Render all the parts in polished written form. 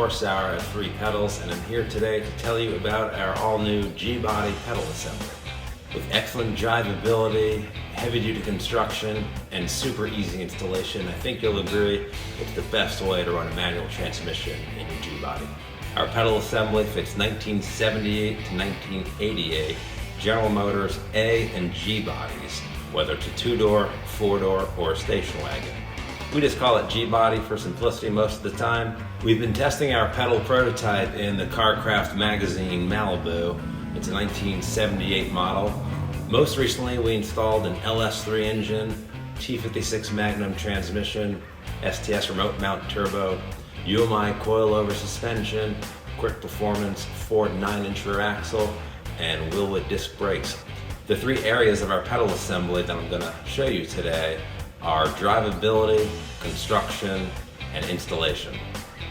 horsepower at 3 pedals, and I'm here today to tell you about our all-new G-body pedal assembly. With excellent drivability, heavy-duty construction, and super easy installation, I think you'll agree it's the best way to run a manual transmission in your G-body. Our pedal assembly fits 1978 to 1988 General Motors A and G bodies, whether it's a 2-door, 4-door, or a station wagon. We just call it G-body for simplicity most of the time. We've been testing our pedal prototype in the Carcraft magazine Malibu. It's a 1978 model. Most recently, we installed an LS3 engine, T56 Magnum transmission, STS remote mount turbo, UMI coilover suspension, quick performance Ford 9-inch rear axle, and Wilwood disc brakes. The 3 areas of our pedal assembly that I'm going to show you today are drivability, construction, and installation.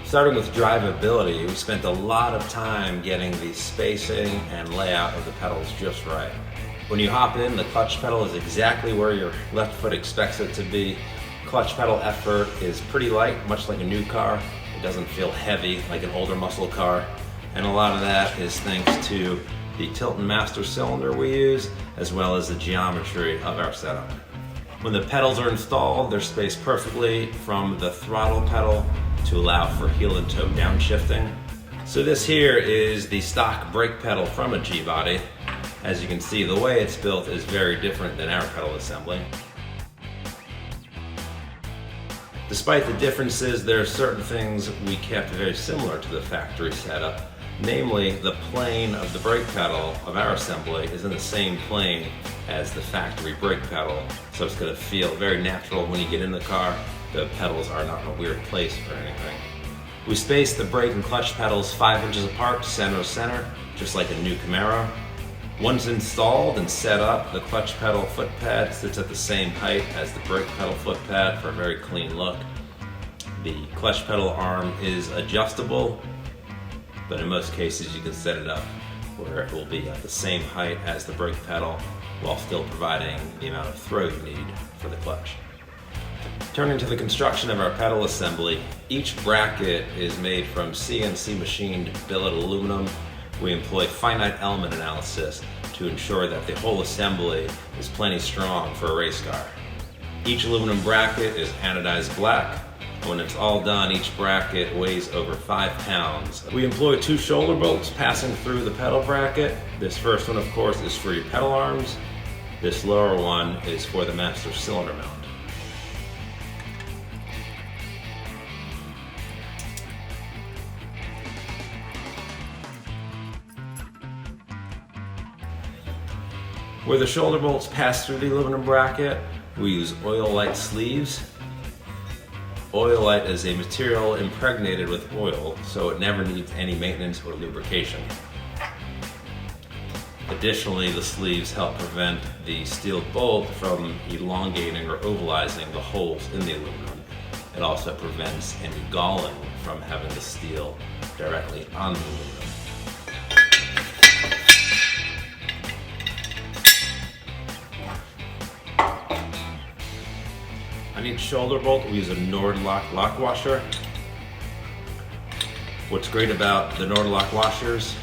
Starting with drivability, we spent a lot of time getting the spacing and layout of the pedals just right. When you hop in, the clutch pedal is exactly where your left foot expects it to be. Clutch pedal effort is pretty light, much like a new car. It doesn't feel heavy like an older muscle car. And a lot of that is thanks to the Tilton master cylinder we use, as well as the geometry of our setup. When the pedals are installed, they're spaced perfectly from the throttle pedal to allow for heel and toe downshifting. So this here is the stock brake pedal from a G-body. As you can see, the way it's built is very different than our pedal assembly. Despite the differences, there are certain things we kept very similar to the factory setup. Namely, the plane of the brake pedal of our assembly is in the same plane as the factory brake pedal, so it's going to feel very natural when you get in the car. The pedals are not in a weird place or anything. We spaced the brake and clutch pedals 5 inches apart, center to center, just like a new Camaro. Once installed and set up, the clutch pedal foot pad sits at the same height as the brake pedal foot pad for a very clean look. The clutch pedal arm is adjustable, but in most cases you can set it up where it will be at the same height as the brake pedal while still providing the amount of throw you need for the clutch. Turning to the construction of our pedal assembly, each bracket is made from CNC machined billet aluminum. We employ finite element analysis to ensure that the whole assembly is plenty strong for a race car. Each aluminum bracket is anodized black. When it's all done, each bracket weighs over 5 pounds. We employ 2 shoulder bolts passing through the pedal bracket. This first one, of course, is for your pedal arms. This lower one is for the master cylinder mount. Where the shoulder bolts pass through the aluminum bracket, we use oil-light sleeves. Oil-light is a material impregnated with oil, so it never needs any maintenance or lubrication. Additionally, the sleeves help prevent the steel bolt from elongating or ovalizing the holes in the aluminum. It also prevents any galling from having the steel directly on the aluminum. On each shoulder bolt, we use a Nord-Lock lock washer. What's great about the Nord-Lock washers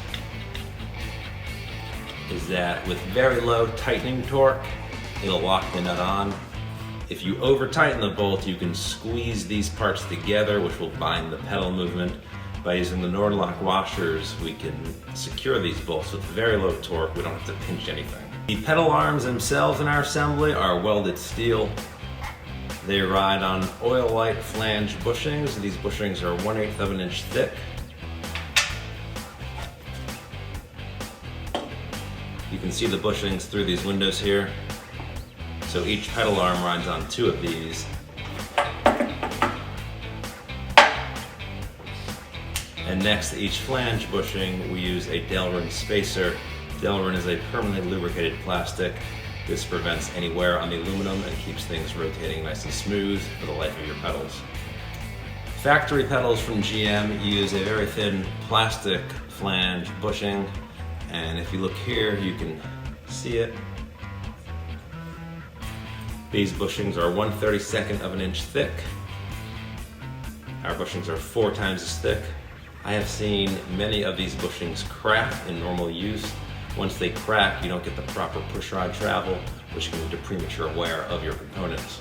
is that with very low tightening torque, it'll lock the nut on. If you over-tighten the bolt, you can squeeze these parts together, which will bind the pedal movement. By using the Nord-Lock washers, we can secure these bolts with very low torque. We don't have to pinch anything. The pedal arms themselves in our assembly are welded steel. They ride on oil-light flange bushings. These bushings are 1/8 of an inch thick. You can see the bushings through these windows here. So each pedal arm rides on 2 of these. And next to each flange bushing, we use a Delrin spacer. Delrin is a permanently lubricated plastic. This prevents any wear on the aluminum and keeps things rotating nice and smooth for the life of your pedals. Factory pedals from GM use a very thin plastic flange bushing, and if you look here, you can see it. These bushings are 1/32 of an inch thick. Our bushings are 4 times as thick. I have seen many of these bushings crack in normal use. Once they crack, you don't get the proper pushrod travel, which can lead to premature wear of your components.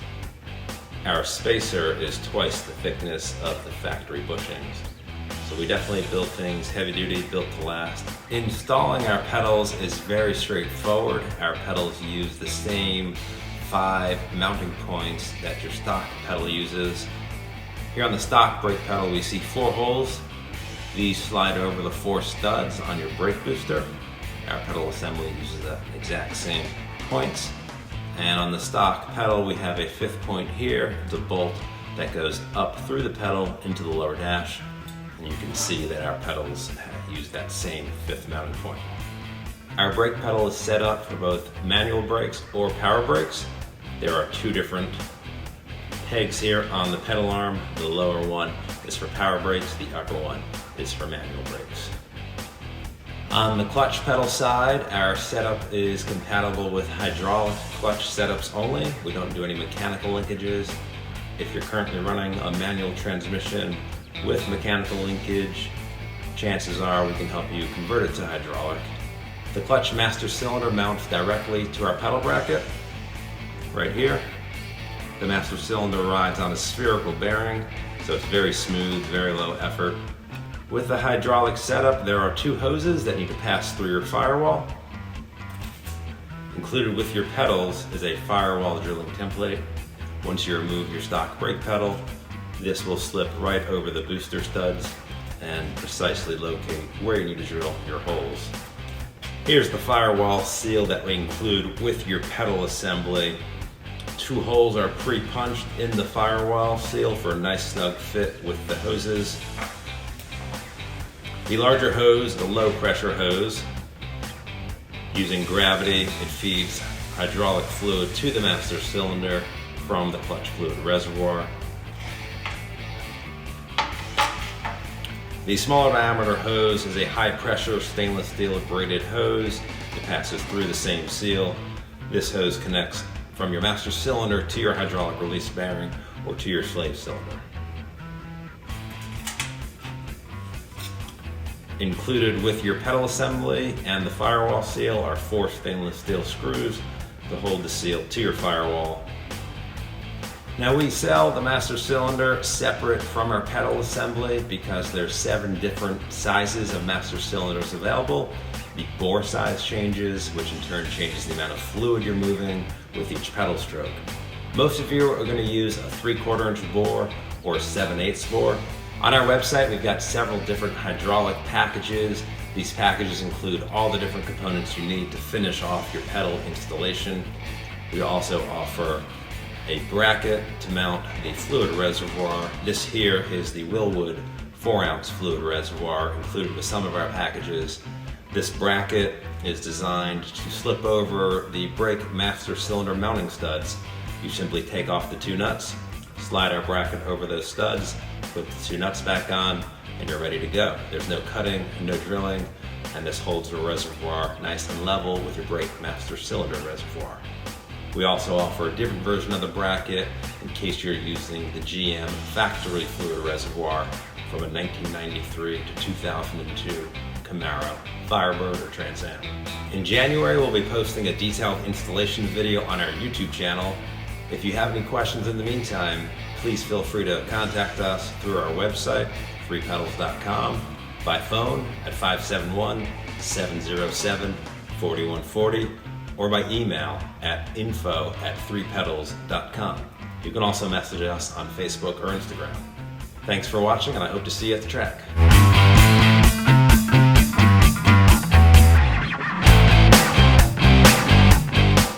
Our spacer is twice the thickness of the factory bushings. So we definitely build things heavy duty, built to last. Installing our pedals is very straightforward. Our pedals use the same 5 mounting points that your stock pedal uses. Here on the stock brake pedal, we see 4 holes. These slide over the 4 studs on your brake booster. Our pedal assembly uses the exact same points. And on the stock pedal, we have a 5th point here. It's a bolt that goes up through the pedal into the lower dash. And you can see that our pedals use that same 5th mounting point. Our brake pedal is set up for both manual brakes or power brakes. There are 2 different pegs here on the pedal arm. The lower one is for power brakes, the upper one is for manual brakes. On the clutch pedal side, our setup is compatible with hydraulic clutch setups only. We don't do any mechanical linkages. If you're currently running a manual transmission with mechanical linkage, chances are we can help you convert it to hydraulic. The clutch master cylinder mounts directly to our pedal bracket, right here. The master cylinder rides on a spherical bearing, so it's very smooth, very low effort. With the hydraulic setup, there are 2 hoses that need to pass through your firewall. Included with your pedals is a firewall drilling template. Once you remove your stock brake pedal, this will slip right over the booster studs and precisely locate where you need to drill your holes. Here's the firewall seal that we include with your pedal assembly. 2 holes are pre-punched in the firewall seal for a nice snug fit with the hoses. The larger hose, the low pressure hose, using gravity, it feeds hydraulic fluid to the master cylinder from the clutch fluid reservoir. The smaller diameter hose is a high pressure stainless steel braided hose. It passes through the same seal. This hose connects from your master cylinder to your hydraulic release bearing or to your slave cylinder. Included with your pedal assembly and the firewall seal are 4 stainless steel screws to hold the seal to your firewall. Now we sell the master cylinder separate from our pedal assembly because there's 7 different sizes of master cylinders available. The bore size changes, which in turn changes the amount of fluid you're moving with each pedal stroke. Most of you are going to use a 3/4 inch bore or a 7/8 bore. On our website, we've got several different hydraulic packages. These packages include all the different components you need to finish off your pedal installation. We also offer a bracket to mount the fluid reservoir. This here is the Willwood 4-ounce fluid reservoir included with some of our packages. This bracket is designed to slip over the brake master cylinder mounting studs. You simply take off the 2 nuts, slide our bracket over those studs, put the 2 nuts back on, and you're ready to go. There's no cutting, no drilling, and this holds the reservoir nice and level with your brake master cylinder reservoir. We also offer a different version of the bracket in case you're using the GM factory fluid reservoir from a 1993 to 2002 Camaro, Firebird, or Trans Am. In January, we'll be posting a detailed installation video on our YouTube channel. If you have any questions in the meantime, please feel free to contact us through our website, 3pedals.com, by phone at 571-707-4140, or by email at info@3pedals.com. You can also message us on Facebook or Instagram. Thanks for watching, and I hope to see you at the track.